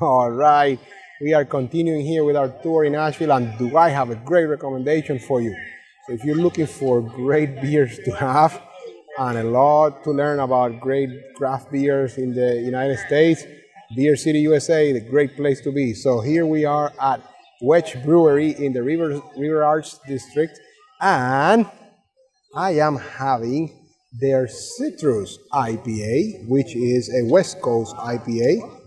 All right, we are continuing here with our tour in Asheville, and do I have a great recommendation for you? So if you're looking for great beers to have and a lot to learn about great craft beers in the United States, Beer City, USA, the great place to be. So here we are at Wedge Brewery in the River Arch District, and I am having their Citrus IPA, which is a West Coast IPA.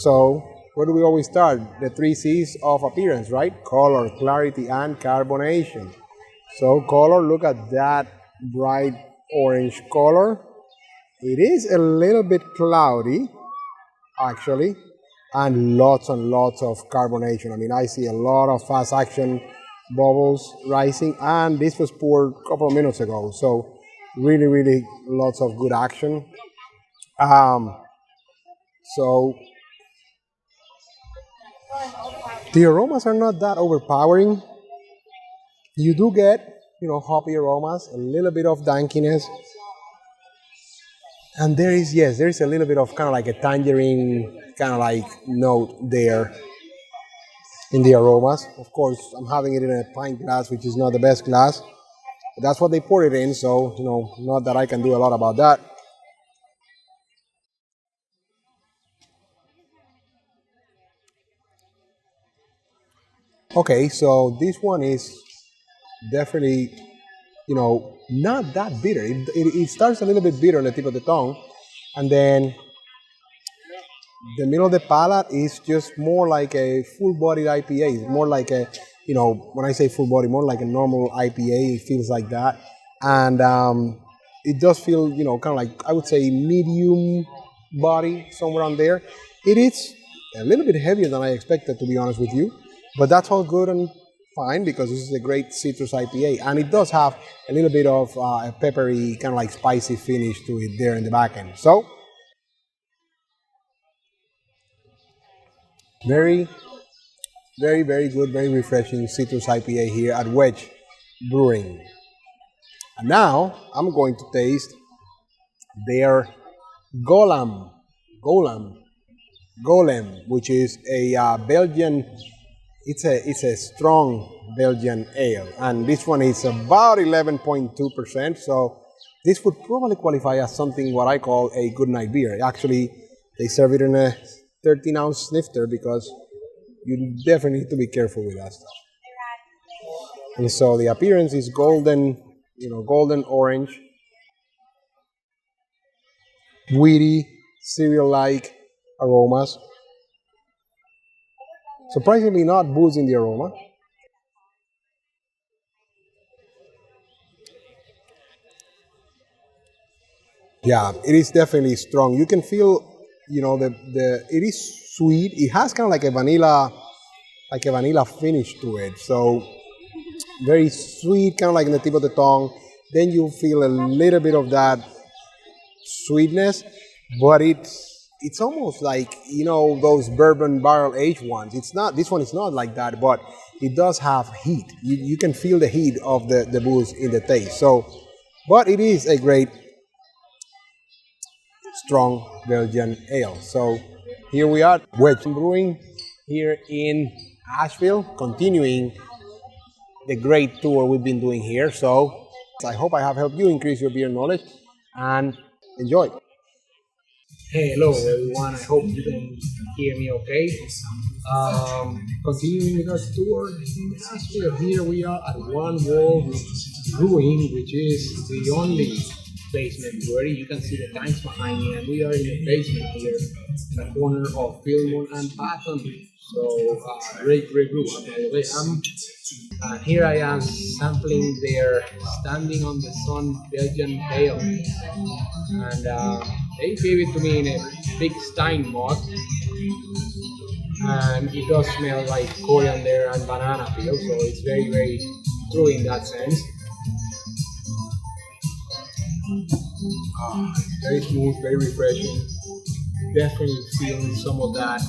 So, where do we always start? The three C's of appearance, right? Color, clarity, and carbonation. So, color, look at that bright orange color. It is a little bit cloudy, actually, and lots of carbonation. I mean, I see a lot of fast action bubbles rising, and this was poured a couple of minutes ago. So, really lots of good action. So the aromas are not that overpowering. You do get, hoppy aromas, a little bit of dankiness. And there is a little bit of kind of like a tangerine kind of like note there in the aromas. Of course, I'm having it in a pint glass, which is not the best glass. But that's what they pour it in, so, not that I can do a lot about that. Okay, so this one is definitely, not that bitter. It starts a little bit bitter on the tip of the tongue, and then the middle of the palate is just more like a full-bodied IPA. It's more like a, when I say full body, more like a normal IPA. It feels like that, and it does feel, kind of like, I would say, medium body, somewhere on there. It is a little bit heavier than I expected, to be honest with you. But that's all good and fine because this is a great citrus IPA. And it does have a little bit of a peppery, kind of like spicy finish to it there in the back end. So, very good, very refreshing citrus IPA here at Wedge Brewing. And now I'm going to taste their Golem, which is a Belgian. It's a strong Belgian ale, and this one is about 11.2%. So this would probably qualify as something what I call a good night beer. Actually, they serve it in a 13-ounce snifter because you definitely need to be careful with that stuff. And so the appearance is golden, golden orange, weedy, cereal-like aromas. Surprisingly not booze in the aroma. Yeah, it is definitely strong. You can feel, it is sweet. It has kind of like a vanilla finish to it. So very sweet, kind of like in the tip of the tongue. Then you feel a little bit of that sweetness, but it's almost like, those bourbon barrel aged ones. This one is not like that, but it does have heat. You can feel the heat of the booze in the taste. So, but it is a great, strong Belgian ale. So here we are, Wedge Brewing here in Asheville, continuing the great tour we've been doing here. So I hope I have helped you increase your beer knowledge and enjoy. Hey, hello everyone. I hope you can hear me okay. Continuing with our tour in Asheville, here we are at One Wall Brewing, which is the only basement brewery. You can see the tanks behind me, and we are in the basement here, in the corner of Fillmore and Patton. So, great brew, by the way. And here I am sampling their Standing on the Sun Belgian Ale. And they gave it to me in a big Stein mug. And it does smell like coriander and banana peel, so it's very true in that sense. Very smooth, very refreshing. Definitely feeling some of that,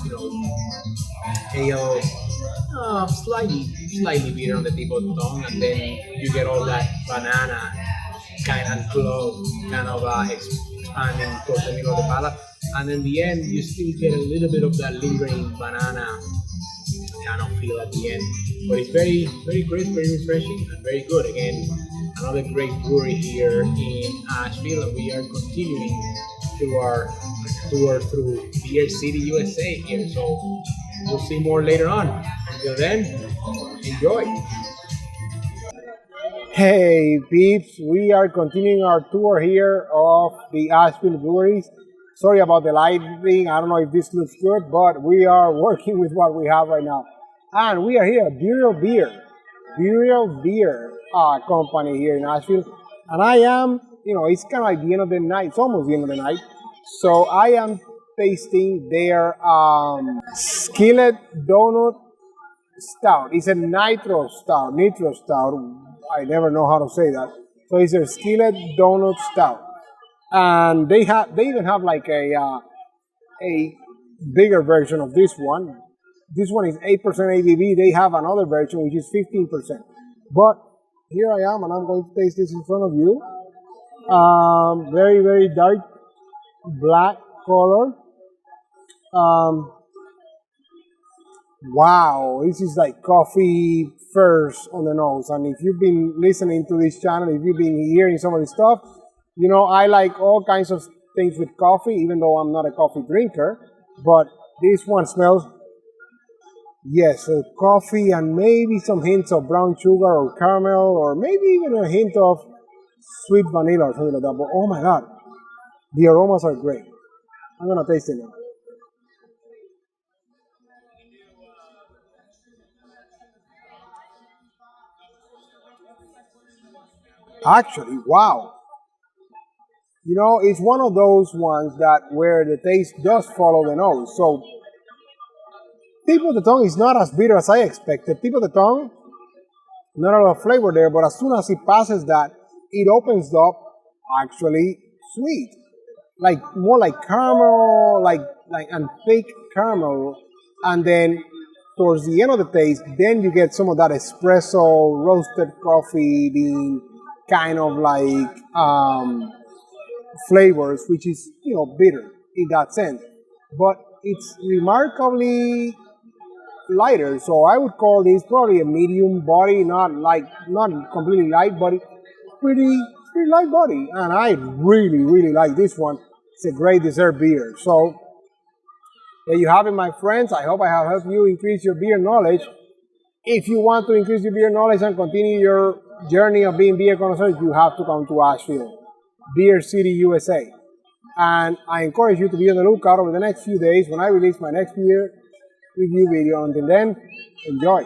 ale, slightly bitter on the tip of the tongue, and then you get all that banana kind of clove, kind of expanding towards the middle of the palate. and in the end, you still get a little bit of that lingering banana kind of feel at the end. But it's very, very crisp, very refreshing, and very good. Again, another great brewery here in Asheville, and we are continuing through our tour through Beer City, USA here. So we'll see more later on. Until then, enjoy. Hey peeps, we are continuing our tour here of the Asheville breweries. Sorry about the lighting, I don't know if this looks good, but we are working with what we have right now. And we are here at Burial Beer company here in Asheville. And I am, it's kind of like the end of the night, it's almost the end of the night. So I am tasting their Skillet Donut Stout. It's a Nitro Stout. I never know how to say that. So it's a Skillet Donut Stout, and they even have like a bigger version of this one. This one is 8% ABV. They have another version which is 15%. But here I am, and I'm going to taste this in front of you. Very, very dark black color. Wow, this is like coffee first on the nose. And if you've been listening to this channel, if you've been hearing some of this stuff, I like all kinds of things with coffee, even though I'm not a coffee drinker. But this one smells, yes, coffee and maybe some hints of brown sugar or caramel, or maybe even a hint of sweet vanilla or something like that. But oh my God, the aromas are great. I'm gonna taste it now. Actually, wow. It's one of those ones that where the taste does follow the nose. So, tip of the tongue is not as bitter as I expected. Tip of the tongue, not a lot of flavor there, but as soon as it passes that, it opens up actually sweet. Like more like caramel, like and fake caramel. And then towards the end of the taste, then you get some of that espresso, roasted coffee bean kind of like flavors, which is bitter in that sense, but it's remarkably lighter. So I would call this probably a medium body, not completely light, but pretty light body. And I really like this one. It's a great dessert beer. So there you have it, my friends. I hope I have helped you increase your beer knowledge. If you want to increase your beer knowledge and continue your journey of being beer connoisseurs, you have to come to Asheville, Beer City, USA. And I encourage you to be on the lookout over the next few days when I release my next beer review video. Until then, enjoy.